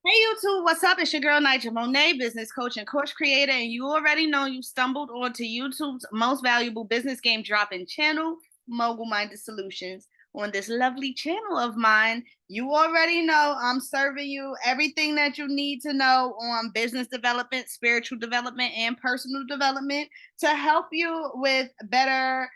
Hey YouTube, what's up? It's your girl Nigel Monet, business coach and course creator, and you already know you stumbled onto YouTube's most valuable business game dropping channel, Mogul Minded Solutions. On this lovely channel of mine, you already know I'm serving you everything that you need to know on business development, spiritual development, and personal development to help you with better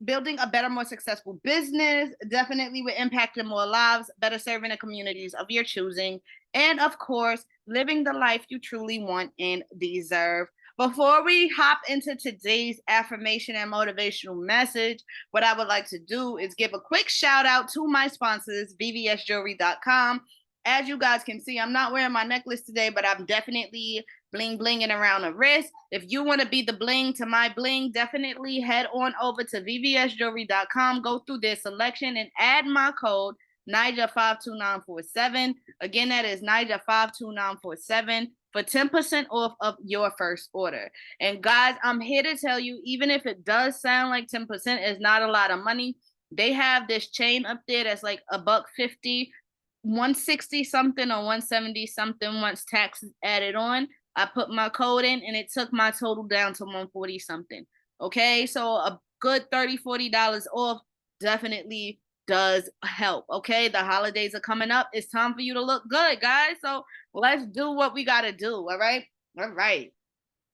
building a better, more successful business, definitely with impacting more lives, better serving the communities of your choosing, and of course, living the life you truly want and deserve. Before we hop into today's affirmation and motivational message, what I would like to do is give a quick shout out to my sponsors, vvsjewelry.com. As you guys can see, I'm not wearing my necklace today, but I'm definitely bling blinging around the wrist. If you want to be the bling to my bling, definitely head on over to vvsjewelry.com, go through their selection and add my code NIJA52947. Again, that is NIJA52947 for 10% off of your first order. And guys, I'm here to tell you, even if it does sound like 10% is not a lot of money, they have this chain up there that's like $1.50, 160 something or 170 something once tax is added on. I put my code in and it took my total down to 140 something. Okay, so a good $30-$40 off definitely does help. Okay, the holidays are coming up. It's time for you to look good, guys. So let's do what we got to do. All right. All right.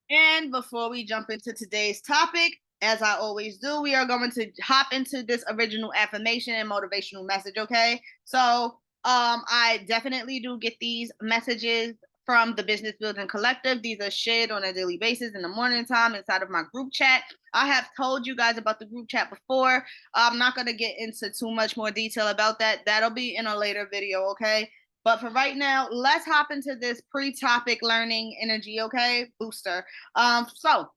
And before we jump into today's topic, as I always do, we are going to hop into this original affirmation and motivational message. Okay, so I definitely do get these messages from the Business Building Collective. These are shared on a daily basis in the morning time inside of my group chat. I have told you guys about the group chat before. I'm not going to get into too much more detail about that. That'll be in a later video, okay? But for right now, let's hop into this pre-topic learning energy, okay? Booster. So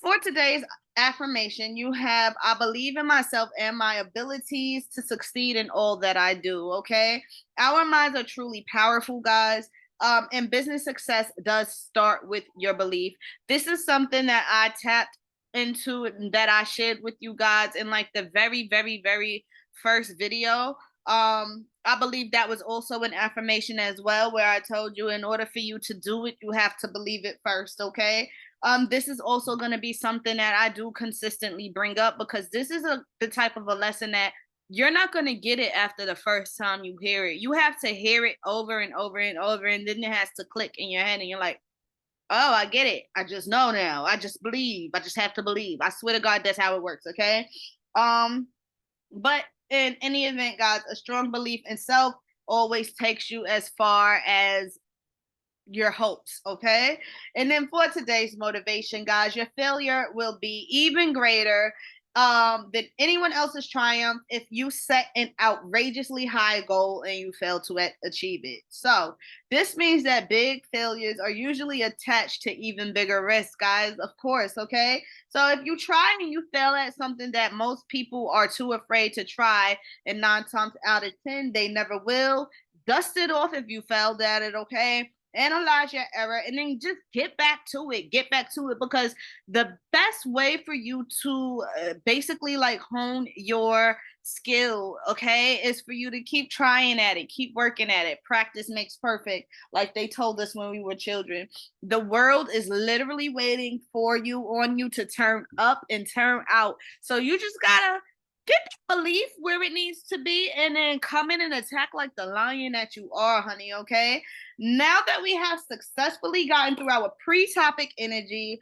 for today's affirmation, you have, I believe in myself and my abilities to succeed in all that I do, okay? Our minds are truly powerful, guys. And business success does start with your belief. This is something that I tapped into, that I shared with you guys in like the very first video. I believe that was also an affirmation as well, where I told you in order for you to do it, you have to believe it first, okay? This is also going to be something that I do consistently bring up, because this is the type of a lesson that you're not going to get it after the first time you hear it. You have to hear it over and over and over, and then it has to click in your head, and you're like, oh, I get it. I just know now. I just believe. I just have to believe. I swear to God, that's how it works, okay? But in any event, guys, a strong belief in self always takes you as far as your hopes, okay? And then for today's motivation, guys, your failure will be even greater than anyone else's triumph if you set an outrageously high goal and you fail to achieve it. So this means that big failures are usually attached to even bigger risks, guys, of course, okay? So if you try and you fail at something that most people are too afraid to try, and 9 times out of 10 they never will, dust it off if you failed at it, okay? Analyze your error and then just get back to it. Get back to it, because the best way for you to basically like hone your skill, okay, is for you to keep trying at it, keep working at it. Practice makes perfect, like they told us when we were children. The world is literally waiting for you, on you to turn up and turn out. So you just gotta get that belief where it needs to be, and then come in and attack like the lion that you are, honey, okay? Now that we have successfully gotten through our pre-topic energy,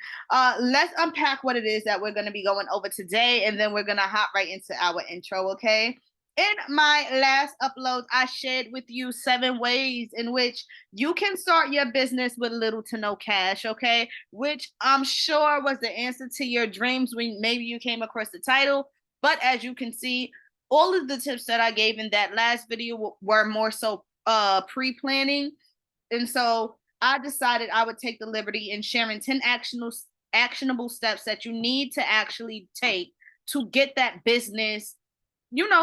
let's unpack what it is that we're going to be going over today, and then we're going to hop right into our intro, okay? In my last upload, I shared with you 7 ways in which you can start your business with little to no cash, okay? Which I'm sure was the answer to your dreams when maybe you came across the title. But as you can see, all of the tips that I gave in that last video were more so pre-planning. And so I decided I would take the liberty in sharing 10 actionable steps that you need to actually take to get that business,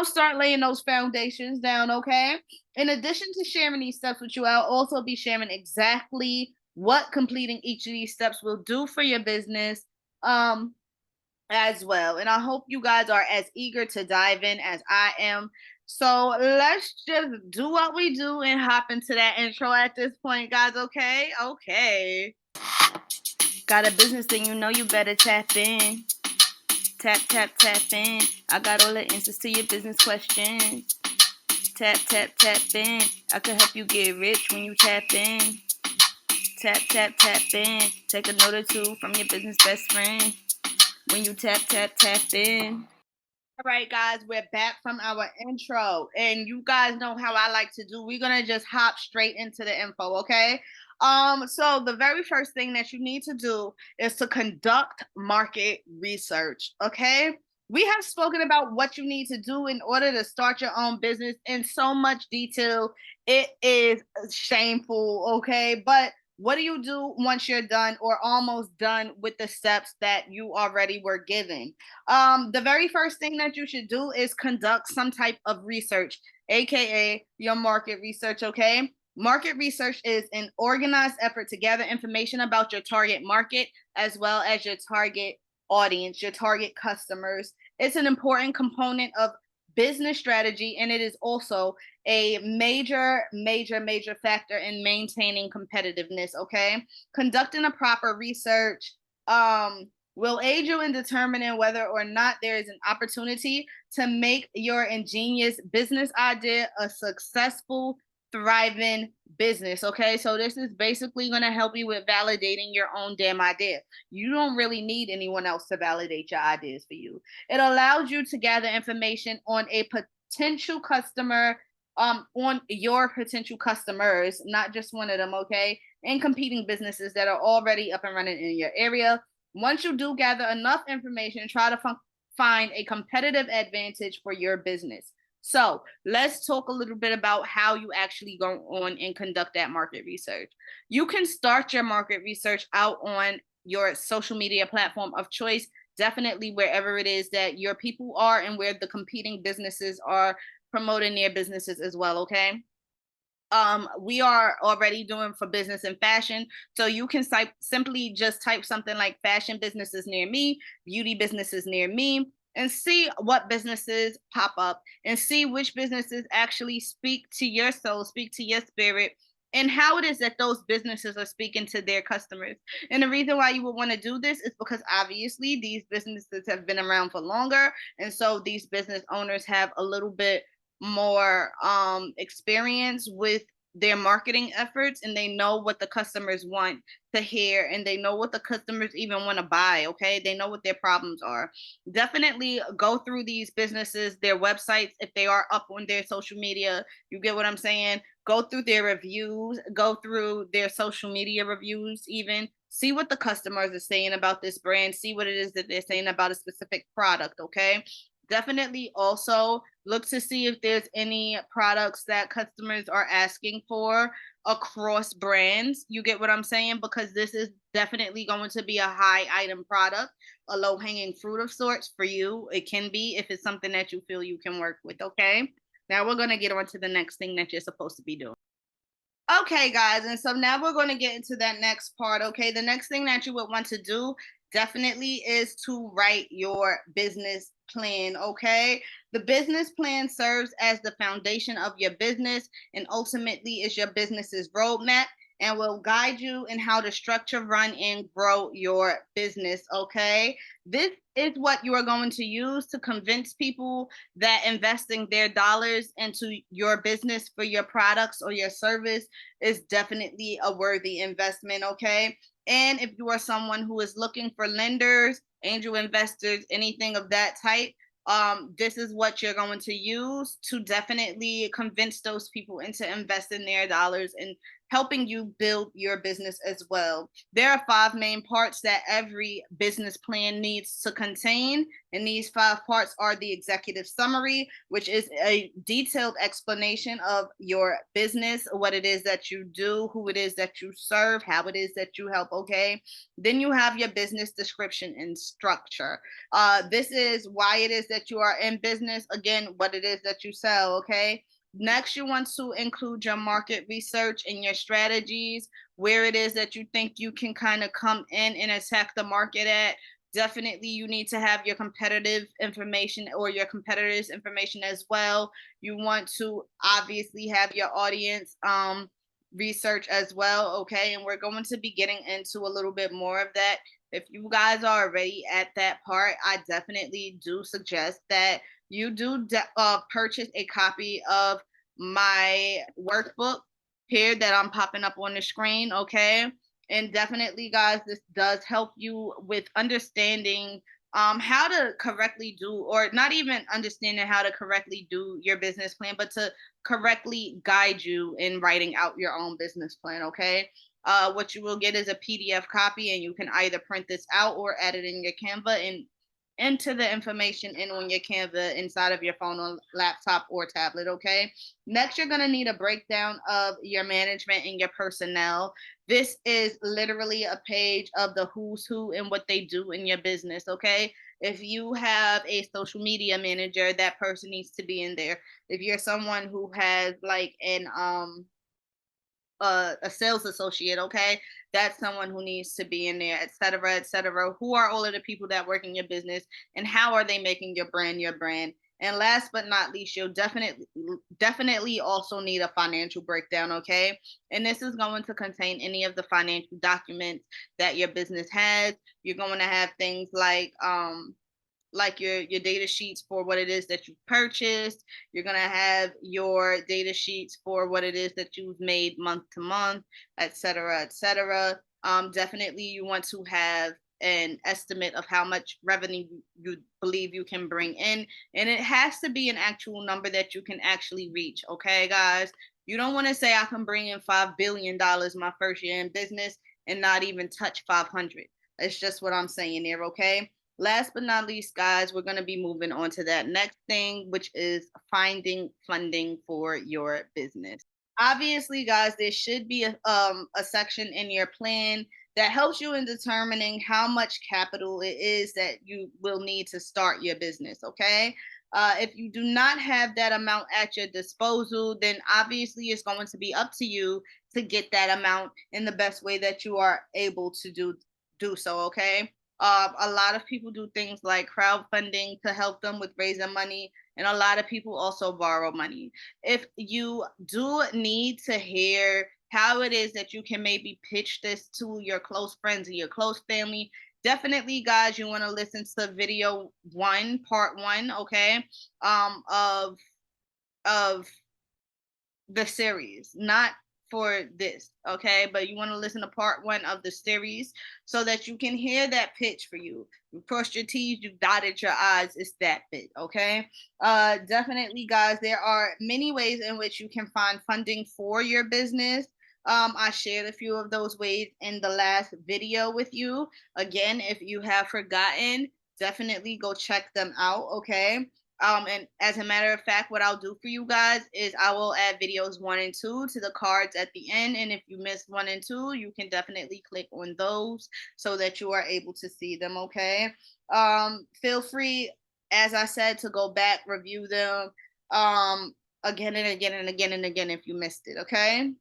start laying those foundations down, okay? In addition to sharing these steps with you, I'll also be sharing exactly what completing each of these steps will do for your business. As well. And I hope you guys are as eager to dive in as I am. So let's just do what we do and hop into that intro at this point, guys. Okay. Okay. Got a business, then you know you better tap in. Tap, tap, tap in. I got all the answers to your business questions. Tap, tap, tap in. I can help you get rich when you tap in. Tap, tap, tap in. Take a note or two from your business best friend. When you tap, tap, tap in. All right, guys, we're back from our intro, and you guys know how I like to do. We're gonna just hop straight into the info, okay? So the very first thing that you need to do is to conduct market research, okay? We have spoken about what you need to do in order to start your own business in so much detail. It is shameful, okay? But what do you do once you're done or almost done with the steps that you already were given? The very first thing that you should do is conduct some type of research, aka your market research, okay? Market research is an organized effort to gather information about your target market as well as your target audience, your target customers. It's an important component of business strategy, and it is also a major factor in maintaining competitiveness, okay? Conducting a proper research will aid you in determining whether or not there is an opportunity to make your ingenious business idea a successful, thriving business. Okay, so this is basically going to help you with validating your own damn idea. You don't really need anyone else to validate your ideas for you. It allows you to gather information on a potential customer, on your potential customers, not just one of them, okay, and competing businesses that are already up and running in your area. Once you do gather enough information, try to find a competitive advantage for your business. So let's talk a little bit about how you actually go on and conduct that market research. You can start your market research out on your social media platform of choice, definitely wherever it is that your people are and where the competing businesses are promoting their businesses as well, okay? We are already doing for business and fashion, so you can simply just type something like fashion businesses near me, beauty businesses near me, and see what businesses pop up and see which businesses actually speak to your soul, speak to your spirit, and how it is that those businesses are speaking to their customers. And the reason why you would want to do this is because obviously these businesses have been around for longer, and so these business owners have a little bit more experience with their marketing efforts, and they know what the customers want to hear, and they know what the customers even want to buy. Okay, they know what their problems are. Definitely go through these businesses, their websites, if they are up on their social media. You get what I'm saying? Go through their reviews, go through their social media reviews, even see what the customers are saying about this brand, see what it is that they're saying about a specific product. Okay, definitely also look to see if there's any products that customers are asking for across brands. You get what I'm saying? Because this is definitely going to be a high item product, a low hanging fruit of sorts for you. It can be if it's something that you feel you can work with. Okay. Now we're going to get on to the next thing that you're supposed to be doing. Okay, guys, and so now we're going to get into that next part. Okay, the next thing that you would want to do definitely is to write your business plan. Okay, the business plan serves as the foundation of your business and ultimately is your business's roadmap and will guide you in how to structure, run, and grow your business. Okay, this is what you are going to use to convince people that investing their dollars into your business for your products or your service is definitely a worthy investment, okay? And if you are someone who is looking for lenders, angel investors, anything of that type, this is what you're going to use to definitely convince those people into investing their dollars and helping you build your business as well. There are 5 main parts that every business plan needs to contain, and these 5 parts are the executive summary, which is a detailed explanation of your business, what it is that you do, who it is that you serve, how it is that you help, okay? Then you have your business description and structure. This is why it is that you are in business, again, what it is that you sell, okay? Next, you want to include your market research and your strategies, where it is that you think you can kind of come in and attack the market at. Definitely, you need to have your competitive information or your competitors' information as well. You want to obviously have your audience research as well, okay? And we're going to be getting into a little bit more of that. If you guys are already at that part, I definitely do suggest that you do purchase a copy of my workbook here that I'm popping up on the screen, okay? And definitely, guys, this does help you with understanding how to correctly do, or not even understanding how to correctly do your business plan, but to correctly guide you in writing out your own business plan, okay? What you will get is a PDF copy, and you can either print this out or add it in your Canva and enter the information in on your Canva inside of your phone or laptop or tablet, okay? Next, you're gonna need a breakdown of your management and your personnel. This is literally a page of the who's who and what they do in your business, okay? If you have a social media manager, that person needs to be in there. If you're someone who has like a sales associate, okay, that's someone who needs to be in there, etc., etc. Who are all of the people that work in your business, and how are they making your brand your brand? And last but not least, you'll definitely also need a financial breakdown, okay? And this is going to contain any of the financial documents that your business has. You're going to have things like your data sheets for what it is that you purchased. You're going to have your data sheets for what it is that you've made month to month, etc., etc. Definitely you want to have an estimate of how much revenue you believe you can bring in, and it has to be an actual number that you can actually reach, okay, guys? You don't want to say I can bring in $5 billion my first year in business and not even touch 500. That's just what I'm saying there, okay? Last but not least, guys, we're going to be moving on to that next thing, which is finding funding for your business. Obviously, guys, there should be a section in your plan that helps you in determining how much capital it is that you will need to start your business, okay? If you do not have that amount at your disposal, then obviously it's going to be up to you to get that amount in the best way that you are able to do so, okay? A lot of people do things like crowdfunding to help them with raising money, and a lot of people also borrow money. If you do need to hear how it is that you can maybe pitch this to your close friends and your close family, definitely, guys, you want to listen to video one, part one, okay, of of the series, not for this, okay? But you want to listen to part one of the series so that you can hear that pitch for you. You crossed your T's, you dotted your I's, it's that bit, okay? Definitely, guys, there are many ways in which you can find funding for your business. I shared a few of those ways in the last video with you. Again, if you have forgotten, definitely go check them out, okay? And as a matter of fact, what I'll do for you guys is I will add videos 1 and 2 to the cards at the end. And if you missed 1 and 2, you can definitely click on those so that you are able to see them. Okay. Feel free, as I said, to go back, review them again and again and again and again if you missed it. Okay.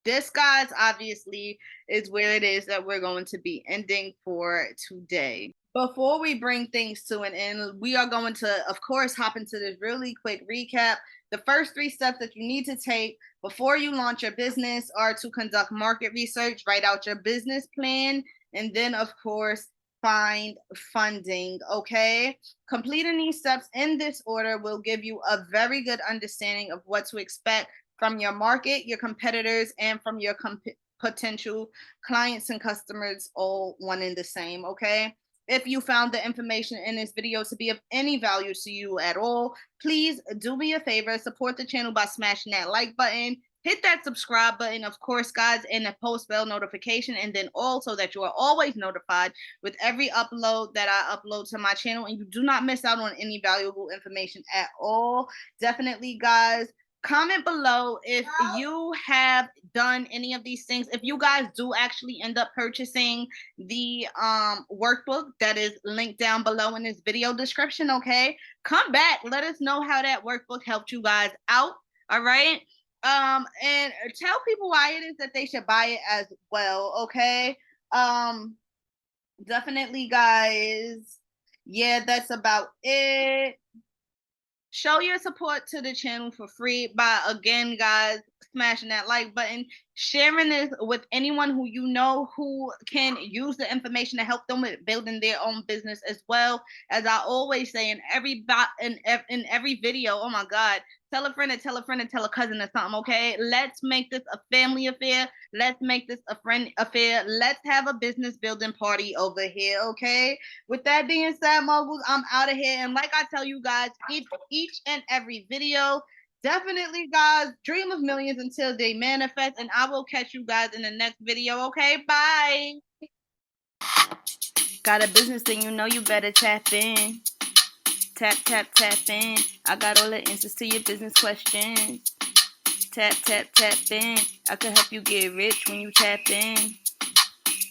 This, guys, obviously is where it is that we're going to be ending for today. Before we bring things to an end, we are going to, of course, hop into this really quick recap. The first 3 steps that you need to take before you launch your business are to conduct market research, write out your business plan, and then, of course, find funding. Okay. Completing these steps in this order will give you a very good understanding of what to expect from your market, your competitors, and from your potential clients and customers, all one and the same. Okay. If you found the information in this video to be of any value to you at all, please do me a favor, support the channel by smashing that like button, hit that subscribe button, of course, guys, and the post bell notification, and then also that you are always notified with every upload that I upload to my channel, and you do not miss out on any valuable information at all. Definitely, guys, comment below if you have done any of these things. If you guys do actually end up purchasing the workbook that is linked down below in this video description, okay, come back, let us know how that workbook helped you guys out. All right. And tell people why it is that they should buy it as well, okay? definitely, guys. Yeah, that's about it. Show your support to the channel for free by, again, guys, smashing that like button, sharing this with anyone who you know who can use the information to help them with building their own business as well. As I always say in in every video, oh my god, tell a friend and tell a friend and tell a cousin or something. Okay, let's make this a family affair. Let's make this a friend affair. Let's have a business building party over here. Okay, with that being said, moguls, I'm out of here. And like I tell you guys, each and every video, definitely, guys, dream of millions until they manifest. And I will catch you guys in the next video. Okay, bye. Got a business, then you know you better tap in. Tap, tap, tap in. I got all the answers to your business questions. Tap, tap, tap in. I can help you get rich when you tap in.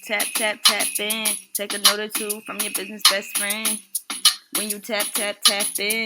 Tap, tap, tap in. Take a note or two from your business best friend. When you tap, tap, tap in.